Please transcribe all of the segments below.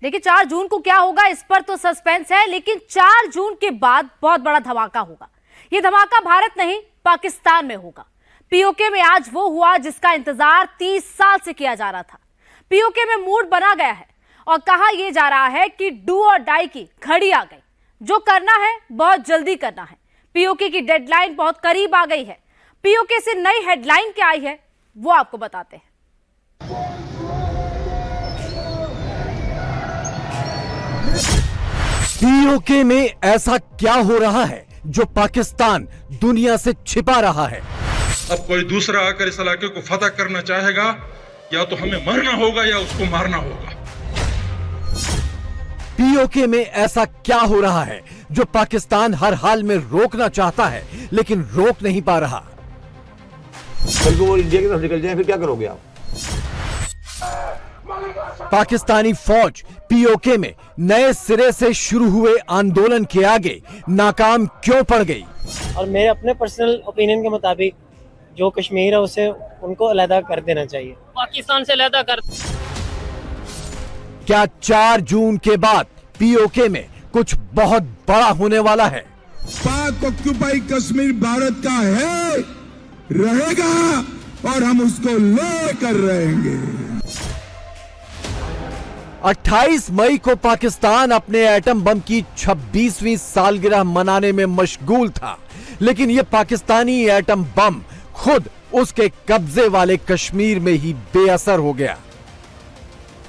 देखिए 4 जून को क्या होगा इस पर तो सस्पेंस है, लेकिन 4 जून के बाद बहुत बड़ा धमाका होगा। ये धमाका भारत नहीं पाकिस्तान में होगा। पीओके में आज वो हुआ जिसका इंतजार 30 साल से किया जा रहा था। पीओके में मूड बना गया है और कहा यह जा रहा है कि डू और डाई की घड़ी आ गई। जो करना है बहुत जल्दी करना है। पीओके की डेडलाइन बहुत करीब आ गई है। पीओके से नई हेडलाइन क्या आई है वो आपको बताते हैं। पीओके में ऐसा क्या हो रहा है जो पाकिस्तान दुनिया से छिपा रहा है? अब कोई दूसरा आकर इस इलाके को फतह करना चाहेगा, या तो हमें मरना होगा या उसको मारना होगा। पीओके में ऐसा क्या हो रहा है जो पाकिस्तान हर हाल में रोकना चाहता है लेकिन रोक नहीं पा रहा? कल को वो इंडिया की तरफ निकल जाए फिर क्या करोगे आप? पाकिस्तानी फौज पीओके में नए सिरे से शुरू हुए आंदोलन के आगे नाकाम क्यों पड़ गई? और मेरे अपने पर्सनल ओपिनियन के मुताबिक जो कश्मीर है उसे उनको अलग कर देना चाहिए, पाकिस्तान से अलग कर। क्या 4 जून के बाद पीओके में कुछ बहुत बड़ा होने वाला है? पाक ऑक्यूपाई कश्मीर भारत का है, रहेगा और हम उसको लेकर रहेंगे। 28 मई को पाकिस्तान अपने एटम बम की 26वीं सालगिरह मनाने में मशगूल था, लेकिन यह पाकिस्तानी एटम बम खुद उसके कब्जे वाले कश्मीर में ही बेअसर हो गया।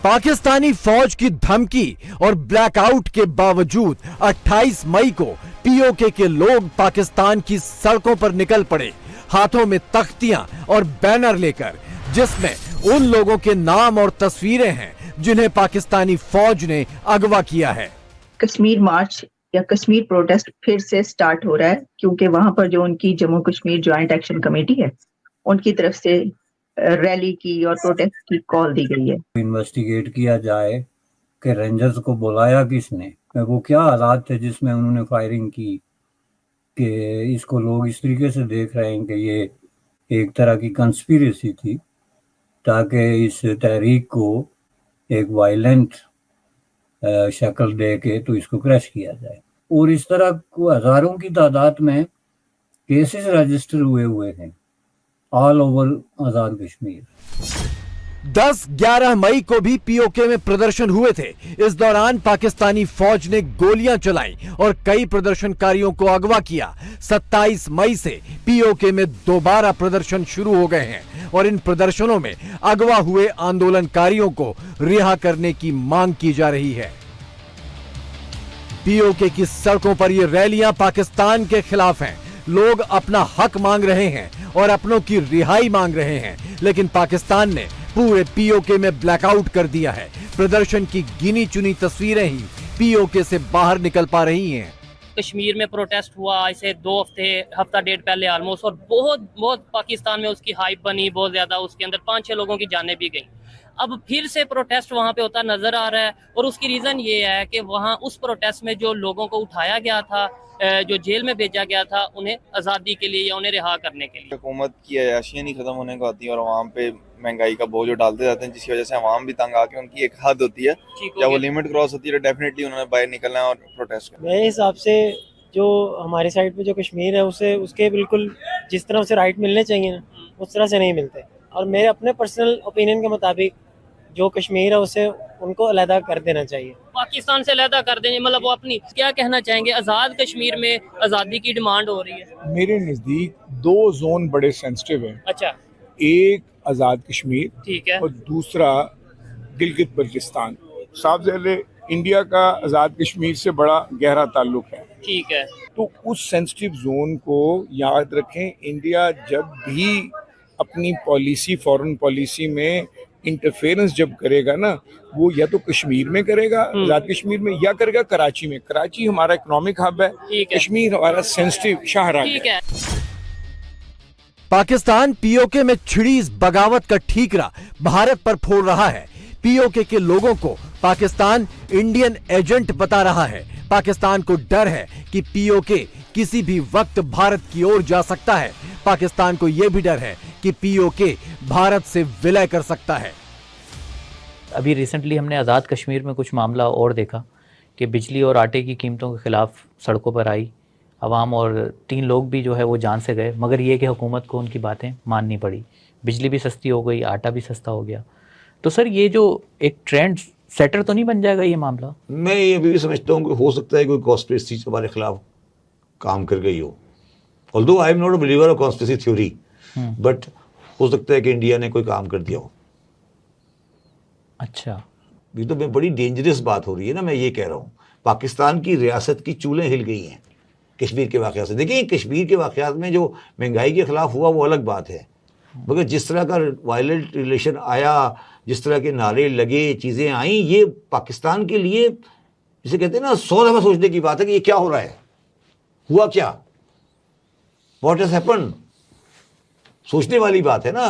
पाकिस्तानी फौज की धमकी और ब्लैकआउट के बावजूद 28 मई को पीओके के लोग पाकिस्तान की सड़कों पर निकल पड़े, हाथों में तख्तियां और बैनर लेकर, जिसमें उन लोगों के नाम और तस्वीरें हैं जिन्हें पाकिस्तानी फौज ने अगवा किया है। कश्मीर मार्च या कश्मीर प्रोटेस्ट फिर से स्टार्ट हो रहा है, क्योंकि वहां पर जो उनकी Jammu Kashmir joint action committee है उनकी तरफ से रैली की और प्रोटेस्ट की कॉल दी गई है। इन्वेस्टिगेट किया जाए कि रेंजर्स को बुलाया किसने, वो क्या हालात थे जिसमें उन्होंने फायरिंग की, कि इसको लोग इस तरीके से देख रहे हैं कि ये एक तरह की कंस्पिरेसी थी ताकि इस तहरीक को एक वायलेंट शक्ल दे के तो इसको क्रश किया जाए। और इस तरह को हजारों की तादाद में केसेस रजिस्टर हुए हैं ऑल ओवर आजाद कश्मीर। 10-11 मई को भी पीओके में प्रदर्शन हुए थे। इस दौरान पाकिस्तानी फौज ने गोलियां चलाई और कई प्रदर्शनकारियों को अगवा किया। 27 मई से पीओके में दोबारा प्रदर्शन शुरू हो गए हैं और इन प्रदर्शनों में अगवा हुए आंदोलनकारियों को रिहा करने की मांग की जा रही है। पीओके की सड़कों पर ये रैलियां पाकिस्तान के खिलाफ हैं। लोग अपना हक मांग रहे हैं और अपनों की रिहाई मांग रहे हैं, लेकिन पाकिस्तान ने पूरे पीओके में ब्लैकआउट कर दिया है। प्रदर्शन की गिनी चुनी तस्वीरें ही पीओके से बाहर निकल पा रही हैं। कश्मीर में प्रोटेस्ट हुआ इसे 2 हफ्ता डेढ़ पहले ऑलमोस्ट, और बहुत पाकिस्तान में उसकी हाइप बनी बहुत ज्यादा। उसके अंदर 5-6 लोगों की जानें भी गई। अब फिर से प्रोटेस्ट वहां पे होता नजर आ रहा है, और उसकी रीजन ये है कि वहां उस प्रोटेस्ट में जो लोगों को उठाया गया था, जो जेल में भेजा गया था, उन्हें आजादी के लिए या उन्हें रिहा करने के लिए। हुकूमत की अयाशियां नहीं खत्म होने को आती और वहाँ पे महंगाई का बोझ डालते जाते हैं, जिसकी वजह से अवाम भी तंग आके, उनकी एक हद होती है, जब वो लिमिट क्रॉस होती है तो डेफिनेटली उन्होंने बाहर निकलना है और प्रोटेस्ट करना। मेरे हिसाब से जो हमारी साइड पे जो कश्मीर है उसे उसके बिल्कुल जिस तरह उसे राइट मिलने चाहिए ना, उस तरह से नहीं मिलते। और मेरे अपने पर्सनल ओपिनियन के मुताबिक जो कश्मीर है उसे उनको अलग कर देना चाहिए, पाकिस्तान से अलग कर देंगे। मतलब वो अपनी क्या कहना चाहेंगे? आजाद कश्मीर में आजादी की डिमांड हो रही है। मेरे नजदीक 2 जोन बड़े सेंसिटिव हैं। अच्छा, एक आजाद कश्मीर, ठीक है, और दूसरा गिलगित बल्टिस्तान। साफ ज़ाहिर इंडिया का आजाद कश्मीर से बड़ा गहरा ताल्लुक है, ठीक है। तो उस सेंसिटिव जोन को याद रखें। इंडिया जब भी अपनी पॉलिसी, फॉरेन पॉलिसी में इंटरफेरेंस जब करेगा ना, वो या तो कश्मीर में करेगा, आजाद कश्मीर में, या करेगा कराची में। कराची हमारा इकोनॉमिक हब है, कश्मीर हमारा सेंसिटिव शाहराह है। पाकिस्तान पीओके में छिड़ी इस बगावत का ठीकरा भारत पर फोड़ रहा है। पीओके के लोगों को पाकिस्तान इंडियन एजेंट बता रहा है। पाकिस्तान को डर है कि पीओके किसी भी वक्त भारत की ओर जा सकता है। पाकिस्तान को यह भी डर है कि पीओके भारत से विलय कर सकता है। अभी रिसेंटली हमने आज़ाद कश्मीर में कुछ मामला और देखा कि बिजली और आटे की कीमतों के ख़िलाफ़ सड़कों पर आई आवाम और 3 लोग भी जो है वो जान से गए, मगर ये कि हुकूमत को उनकी बातें माननी पड़ी। बिजली भी सस्ती हो गई, आटा भी सस्ता हो गया। तो सर ये जो एक ट्रेंड सेटर तो नहीं बन जाएगा ये मामला? मैं ये अभी भी समझता हूँ कि हो सकता है कोई कॉन्स्पिरेसी हमारे खिलाफ काम कर गई हो। Although I am not a believer of conspiracy theory, but हो सकता है कि इंडिया ने कोई काम कर दिया हो। अच्छा, ये तो बड़ी डेंजरस बात हो रही है ना। मैं ये कह रहा हूँ पाकिस्तान की रियासत की चूलें हिल गई हैं कश्मीर के वाक़यात से। देखिए कश्मीर के वाक़यात में जो महंगाई के ख़िलाफ़ हुआ वो अलग बात है, मगर जिस तरह का वायलेंट रिलेशन आया, जिस तरह के नारे लगे, चीज़ें आई, ये पाकिस्तान के लिए जिसे कहते हैं ना 100 दफ़ा सोचने की बात है कि ये क्या हो रहा है, हुआ क्या, व्हाट हैज़ हैपेंड। सोचने वाली बात है ना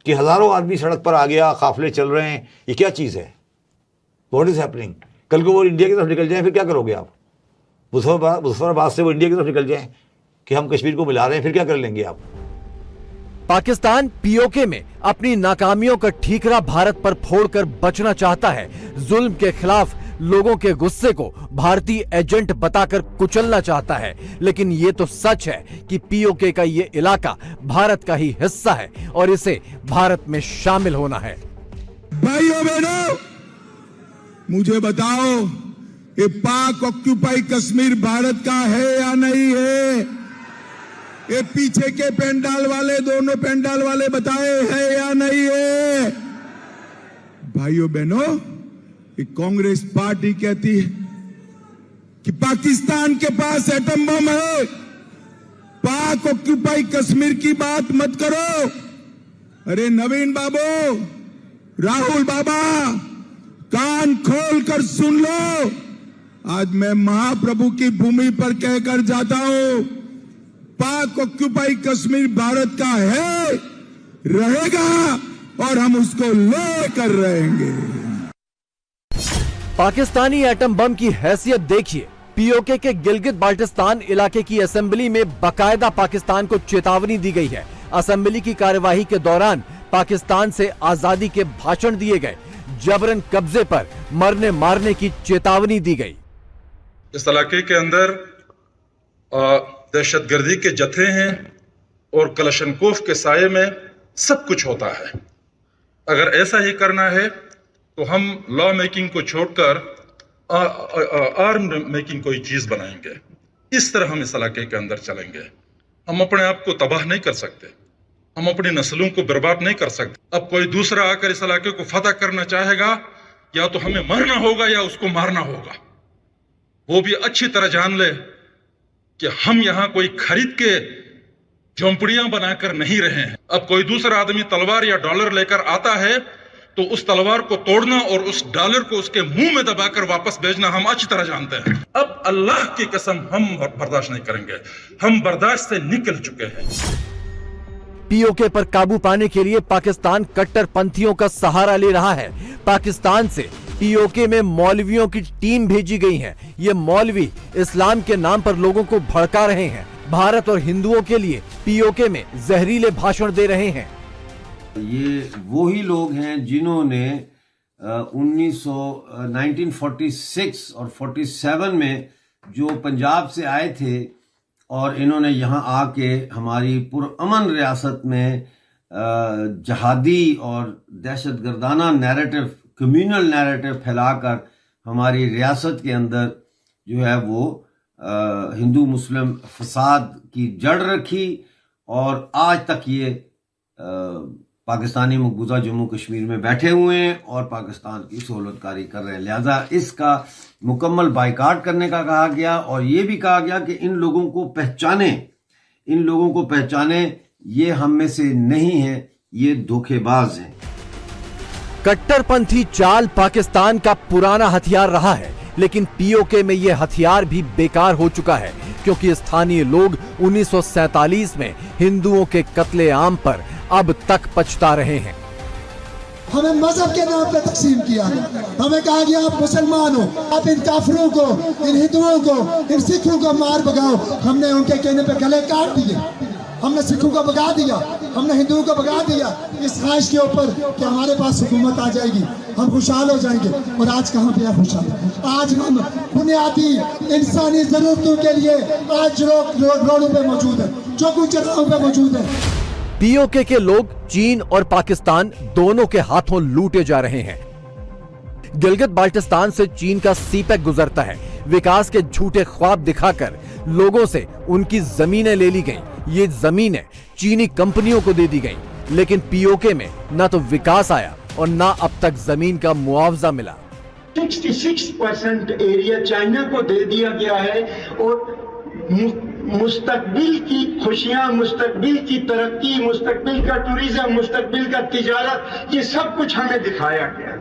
कि हज़ारों आदमी सड़क पर आ गया, काफ़िले चल रहे हैं, ये क्या चीज़ है, व्हाट इज़ हैपनिंग। कल को वो इंडिया की तरफ निकल जाए फिर क्या करोगे आप? मुजफ्फराबाद से वो इंडिया की तरफ निकल जाएं कि हम कश्मीर को मिला रहे हैं, फिर क्या कर लेंगे आप? पाकिस्तान पीओके में अपनी नाकामियों का ठीकरा भारत पर फोड़कर बचना चाहता है। जुल्म के खिलाफ लोगों के गुस्से को भारतीय एजेंट बताकर कुचलना चाहता है। लेकिन ये तो सच है कि पीओके का ये इलाका भारत का ही हिस्सा है और इसे भारत में शामिल होना है। भाइयों बहनों, मुझे बताओ ये पाक ऑक्यूपाई कश्मीर भारत का है या नहीं है? ये पीछे के पेंडाल वाले, दोनों पेंडाल वाले बताए है या नहीं है? भाइयों बहनों, ये कांग्रेस पार्टी कहती है कि पाकिस्तान के पास एटम बम है, पाक ऑक्यूपाई कश्मीर की बात मत करो। अरे नवीन बाबू, राहुल बाबा, कान खोल कर सुन लो। आज मैं महाप्रभु की भूमि पर कहकर जाता हूं, पाक ऑक्यूपाई कश्मीर भारत का है, रहेगा और हम उसको लेकर रहेंगे। पाकिस्तानी एटम बम की हैसियत देखिए। पीओके के गिलगित बाल्टिस्तान इलाके की असेंबली में बाकायदा पाकिस्तान को चेतावनी दी गई है। असेंबली की कार्यवाही के दौरान पाकिस्तान से आजादी के भाषण दिए गए, जबरन कब्जे पर मरने मारने की चेतावनी दी गई। इस इलाके के अंदर दहशतगर्दी के जत्थे हैं और कलशनकोफ के साये में सब कुछ होता है। अगर ऐसा ही करना है तो हम लॉ मेकिंग को छोड़कर आर्म मेकिंग कोई चीज बनाएंगे। इस तरह हम इस इलाके के अंदर चलेंगे। हम अपने आप को तबाह नहीं कर सकते, हम अपनी नस्लों को बर्बाद नहीं कर सकते। अब कोई दूसरा आकर इस इलाके को फतह करना चाहेगा, या तो हमें मरना होगा या उसको मारना होगा। वो भी अच्छी तरह जान ले कि हम यहां कोई खरीद के झोंपड़ियां बनाकर नहीं रहे हैं। अब कोई दूसरा आदमी तलवार या डॉलर लेकर आता है तो उस तलवार को तोड़ना और उस डॉलर को उसके मुंह में दबाकर वापस भेजना हम अच्छी तरह जानते हैं। अब अल्लाह की कसम हम बर्दाश्त नहीं करेंगे, हम बर्दाश्त से निकल चुके हैं। पीओके पर काबू पाने के लिए पाकिस्तान कट्टरपंथियों का सहारा ले रहा है। पाकिस्तान से पीओके में मौलवियों की टीम भेजी गई है। ये मौलवी इस्लाम के नाम पर लोगों को भड़का रहे हैं, भारत और हिंदुओं के लिए पीओके में जहरीले भाषण दे रहे हैं। ये वो ही लोग हैं जिन्होंने 1946 और 47 में जो पंजाब से आए थे और इन्होंने यहाँ आके हमारी पुरअमन रियासत में जहादी और दहशतगर्दाना नैरेटिव, कम्युनल नैरेटिव फैलाकर हमारी रियासत के अंदर जो है वो हिंदू मुस्लिम फसाद की जड़ रखी और आज तक ये पाकिस्तानी मकबूजा जम्मू कश्मीर में बैठे हुए हैं और पाकिस्तान की सहूलतकारी कर रहे हैं। लिहाजा इसका मुकम्मल बाइकाट करने का कहा गया और ये भी कहा गया कि इन लोगों को पहचाने, ये हम में से नहीं है, ये धोखेबाज हैं। कट्टरपंथी चाल पाकिस्तान का पुराना हथियार रहा है, लेकिन पीओके में ये हथियार भी बेकार हो चुका है, क्योंकि स्थानीय लोग 1947 में हिंदुओं के कत्लेआम पर अब तक पछता रहे हैं। हमें मजहब के नाम पे तकसीम किया, हमें कहा गया आप मुसलमान हो, आप इन काफिरों को, इन हिंदुओं को, इन सिखों को मार भगाओ। हमने उनके कहने पे गले काट दिए, हमने सिखों को भगा दिया, हमने हिंदुओं को भगा दिया इस ख्वाहिश के ऊपर कि हमारे पास हुकूमत आ जाएगी, हम खुशहाल हो जाएंगे। और आज कहाँ पे है खुशहाल? आज हम बुनियादी इंसानी जरूरतों के लिए आज रोडों पे मौजूद है, चौकों चौराहों पे मौजूद है। पीओके के लोग चीन और पाकिस्तान दोनों के हाथों लूटे जा रहे हैं। गिलगित बाल्टिस्तान से चीन का सीपैक गुजरता है। विकास के झूठे ख्वाब दिखाकर लोगों से उनकी जमीनें ले ली गईं। ये जमीनें चीनी कंपनियों को दे दी गईं, लेकिन पीओके में न तो विकास आया और न अब तक जमीन का मुआवजा मिला। 66% एरिया चाइना को दे दिया गया है और मुस्तकबिल की खुशियां, मुस्तकबिल की तरक्की, मुस्तकबिल का टूरिज्म, मुस्तकबिल का तिजारत, ये सब कुछ हमें दिखाया गया।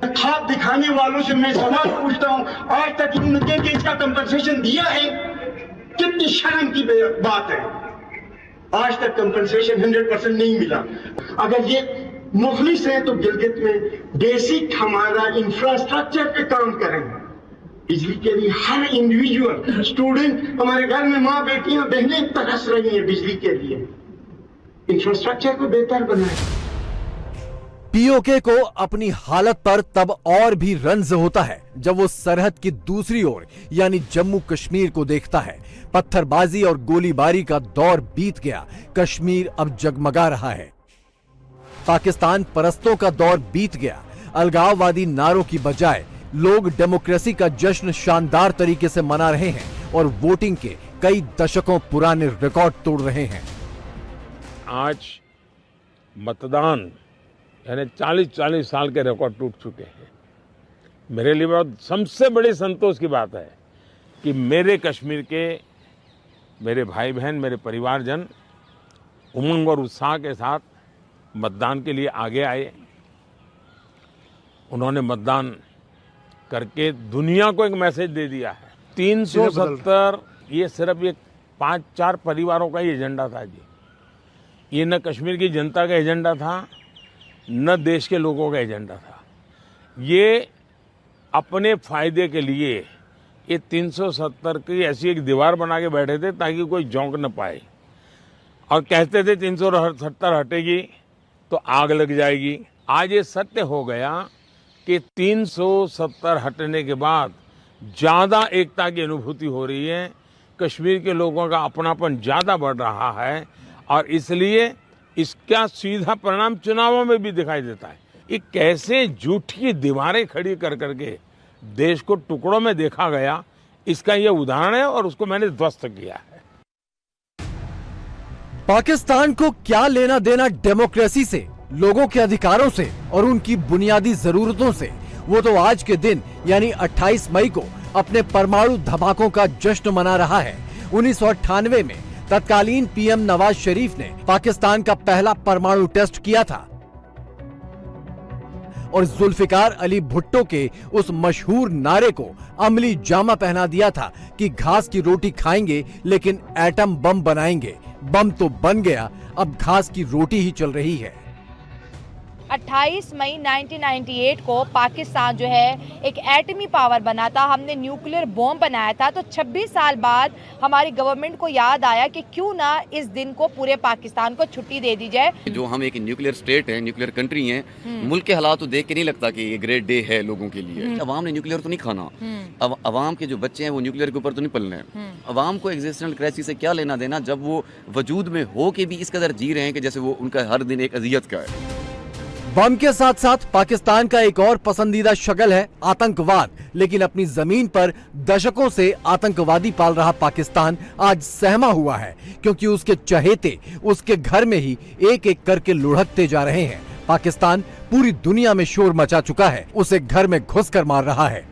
ख्वाब दिखाने वालों से मैं सवाल पूछता हूं, आज तक इनके इसका कंपनसेशन दिया है? कितनी शर्म की बात है, आज तक कंपनसेशन 100% नहीं मिला। अगर ये मुखलिस है तो गिलगित में बेसिक हमारा इंफ्रास्ट्रक्चर पे काम करें। बिजली के लिए हर इंडिविजुअल स्टूडेंट, हमारे घर में माँ बेटियां बहनें तरस रही हैं बिजली के लिए। इंफ्रास्ट्रक्चर को बेहतर बनाएं। पीओके को अपनी हालत पर तब और भी रंज होता है जब वो सरहद की दूसरी ओर यानी जम्मू कश्मीर को देखता है। पत्थरबाजी और गोलीबारी का दौर बीत गया, कश्मीर अब जगमगा रहा है। पाकिस्तान परस्तों का दौर बीत गया। अलगाववादी नारों की बजाय लोग डेमोक्रेसी का जश्न शानदार तरीके से मना रहे हैं और वोटिंग के कई दशकों पुराने रिकॉर्ड तोड़ रहे हैं। आज मतदान यानी 40-40 साल के रिकॉर्ड टूट चुके हैं। मेरे लिए बहुत सबसे बड़ी संतोष की बात है कि मेरे कश्मीर के मेरे भाई बहन, मेरे परिवारजन उमंग और उत्साह के साथ मतदान के लिए आगे आए। उन्होंने मतदान करके दुनिया को एक मैसेज दे दिया है। 370 ये सिर्फ एक 5-4 परिवारों का ही एजेंडा था जी। ये न कश्मीर की जनता का एजेंडा था, न देश के लोगों का एजेंडा था। ये अपने फायदे के लिए ये 370 की ऐसी एक दीवार बना के बैठे थे ताकि कोई झोंक न पाए, और कहते थे 370 हटेगी तो आग लग जाएगी। आज ये सत्य हो गया कि 370 हटने के बाद ज़्यादा एकता की अनुभूति हो रही है, कश्मीर के लोगों का अपनापन ज़्यादा बढ़ रहा है, और इसलिए इसका सीधा परिणाम चुनावों में भी दिखाई देता है। ये कैसे झूठी दीवारें खड़ी कर करके देश को टुकड़ों में देखा गया, इसका ये उदाहरण है और उसको मैंने ध्वस्त किया है। पाकिस्तान को क्या लेना देना डेमोक्रेसी से, लोगों के अधिकारों से और उनकी बुनियादी जरूरतों से? वो तो आज के दिन यानी 28 मई को अपने परमाणु धमाकों का जश्न मना रहा है। 1998 में तत्कालीन पीएम नवाज शरीफ ने पाकिस्तान का पहला परमाणु टेस्ट किया था और जुल्फिकार अली भुट्टो के उस मशहूर नारे को अमली जामा पहना दिया था कि घास की रोटी खाएंगे लेकिन एटम बम बनाएंगे। बम तो बन गया, अब घास की रोटी ही चल रही है। 28 मई 1998 को पाकिस्तान जो है एक एटमी पावर बना था, हमने न्यूक्लियर बॉम्ब बनाया था। तो 26 साल बाद हमारी गवर्नमेंट को याद आया कि क्यों ना इस दिन को पूरे पाकिस्तान को छुट्टी दे दी जाए। जो हम एक न्यूक्लियर स्टेट है, न्यूक्लियर कंट्री है, मुल्क के हालात तो देख के नहीं लगता कि ये ग्रेट डे है लोगों के लिए। अवाम ने न्यूक्लियर तो नहीं खाना, अब अवाम के जो बच्चे हैं वो न्यूक्लियर के ऊपर तो नहीं पलने हैं। अवाम को एग्जिस्टेंशियल क्राइसिस से क्या लेना देना जब वो वजूद में हो के भी इस कदर जी रहे हैं कि जैसे वो उनका हर दिन एक अजियत का है। बम के साथ साथ पाकिस्तान का एक और पसंदीदा शक्ल है आतंकवाद। लेकिन अपनी जमीन पर दशकों से आतंकवादी पाल रहा पाकिस्तान आज सहमा हुआ है, क्योंकि उसके चहेते उसके घर में ही एक एक करके लुढ़कते जा रहे हैं। पाकिस्तान पूरी दुनिया में शोर मचा चुका है, उसे घर में घुसकर मार रहा है।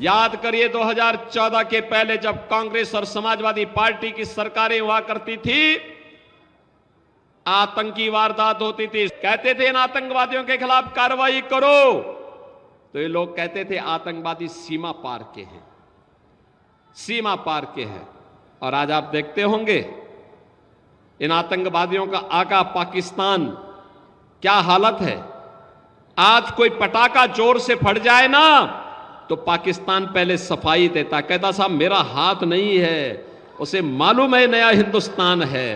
याद करिए 2014 के पहले जब कांग्रेस और समाजवादी पार्टी की सरकारें हुआ करती थी, आतंकी वारदात होती थी, कहते थे इन आतंकवादियों के खिलाफ कार्रवाई करो, तो ये लोग कहते थे आतंकवादी सीमा पार के हैं, सीमा पार के हैं। और आज आप देखते होंगे इन आतंकवादियों का आका पाकिस्तान क्या हालत है। आज कोई पटाखा जोर से फट जाए ना तो पाकिस्तान पहले सफाई देता, कहता साहब मेरा हाथ नहीं है, उसे मालूम है नया हिंदुस्तान है।